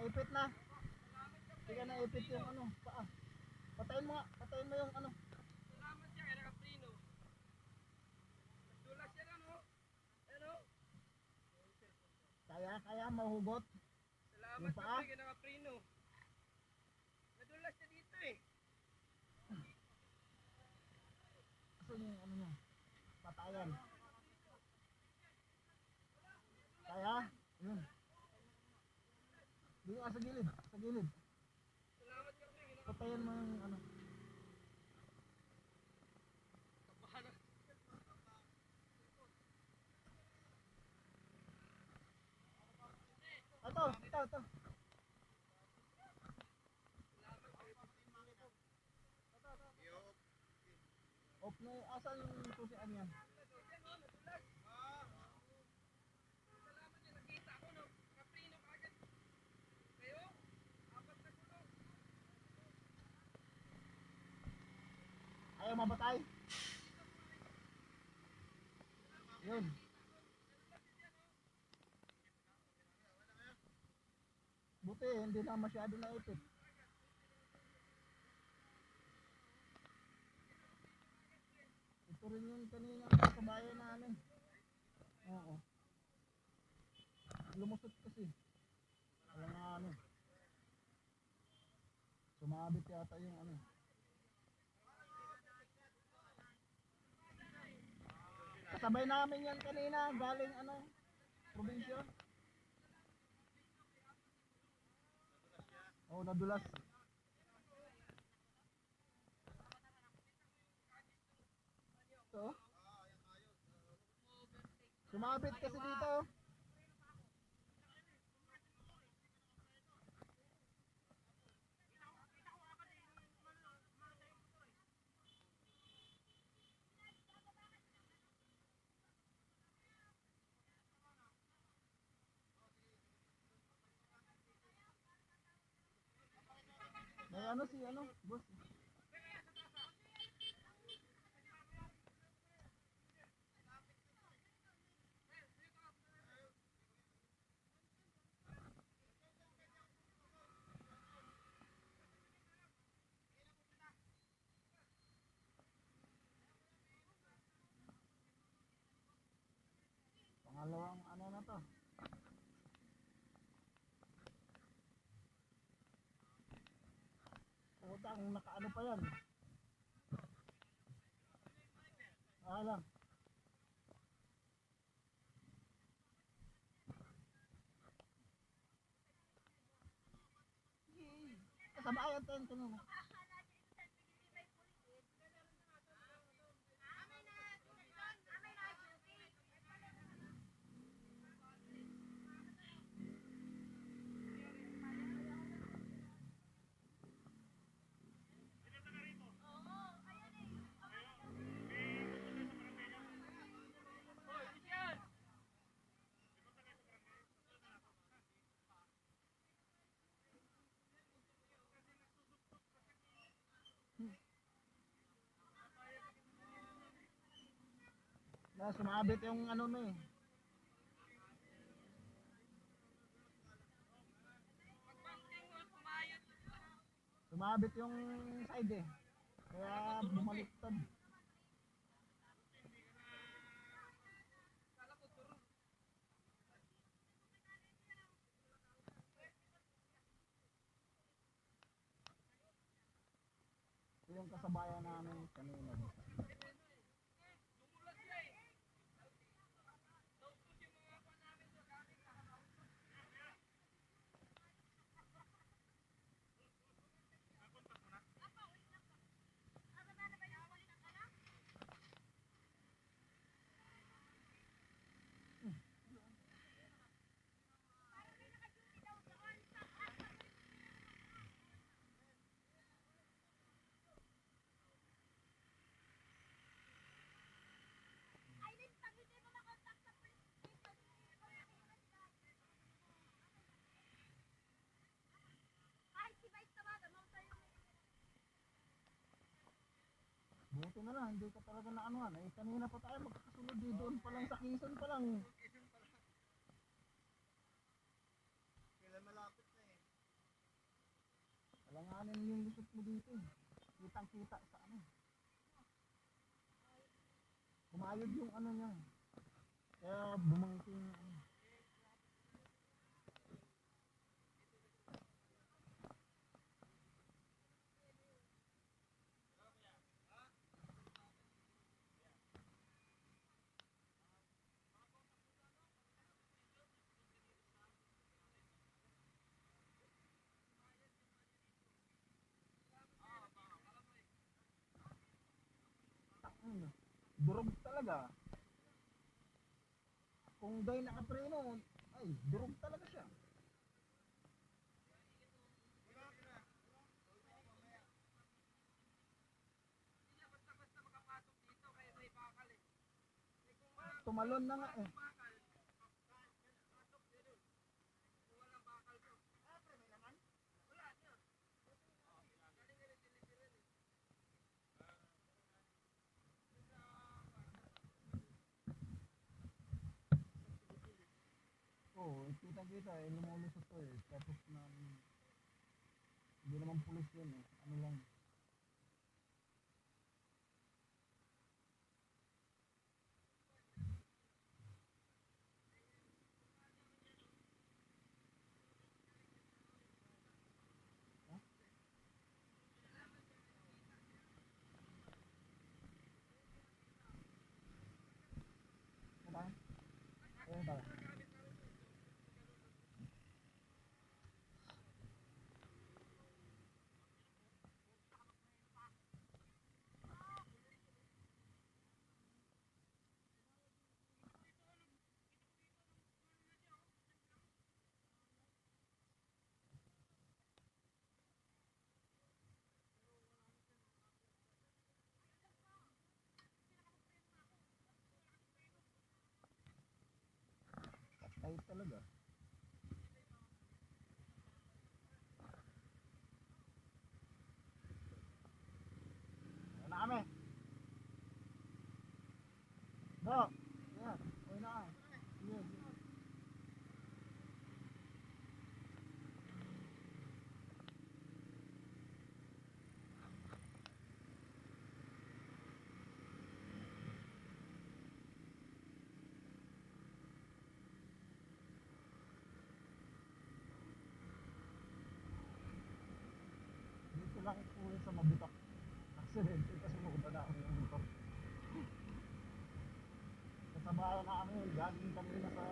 Naipit na. Hindi ka naipit yung ano, paa. Patayin mo nga, patayin mo yung ano. Salamat siya, kaya nakaprino. Dulas siya lang, oh. Ano? Kaya mahugot. Salamat Yung ka, paa? kaya nakaprino. Nadulas siya dito eh. Kasi yung ano niya, patayan. Kaya, yun. Dito ka sa gilid, sa gilid. Salamat ka, kaya Patayan mo yung ano. nakabahan. Ito. Off na yun. Asan yung susian yan? Salamat niya, nakita ko, no? Nakaprino ka agad. Kayo? Apat na sulong. Ayaw mabatay. Yun. Buti, hindi na masyado naipit. Ito rin yung kanina kabayan namin. Oo. Lumusot kasi. Wala nga ano. Sumabit yata yung ano. Kasabay namin yan kanina. Galing ano. Probinsya. Oo, nadulas. Ito. Sumabit kasi dito. May ano si ano, boss. Pangalawang ano na to. Utang, nakaano pa yan. Lang. Kasabayan tayo kanina. Na sumabit yung ano mo eh. Sumabit yung side eh. Kaya bumaliktad. Ito yung kasabayan namin kanina. Buti na lang, hindi ka talaga na anuhan. Eh, kanina pa tayo magkakasunod eh. Doon pa lang sa Quezon pa lang. Kailan malapit na eh. Alanganin yung lusot mo dito eh. Kitang kita sa ano. Kumayod yung ano niya. Kaya bumangking yung ano. Ano, durog talaga. Kung day nakapreno, ay, durog talaga siya. Hindi niya basta-basta makapasok dito kaya may bakal eh. Eh kung Tumalon na nga eh. bakal, pasok din doon. Kung walang bakal to. Wala niya. Galing nga nagdelivery eh. Oo, kita-kita eh, lumulusot to eh. Tapos na, hindi naman pulis yun eh. Ano lang. Ha? Ano ba? Ayun ba? Ay talaga. Ayun na kami. Bro, yeah, ayun na kami. Sige, sige. Dito lang ulit sa mabitak. Aksidente kasi mukha na ako yung motor. Kasabayan na kami, galing kanina sa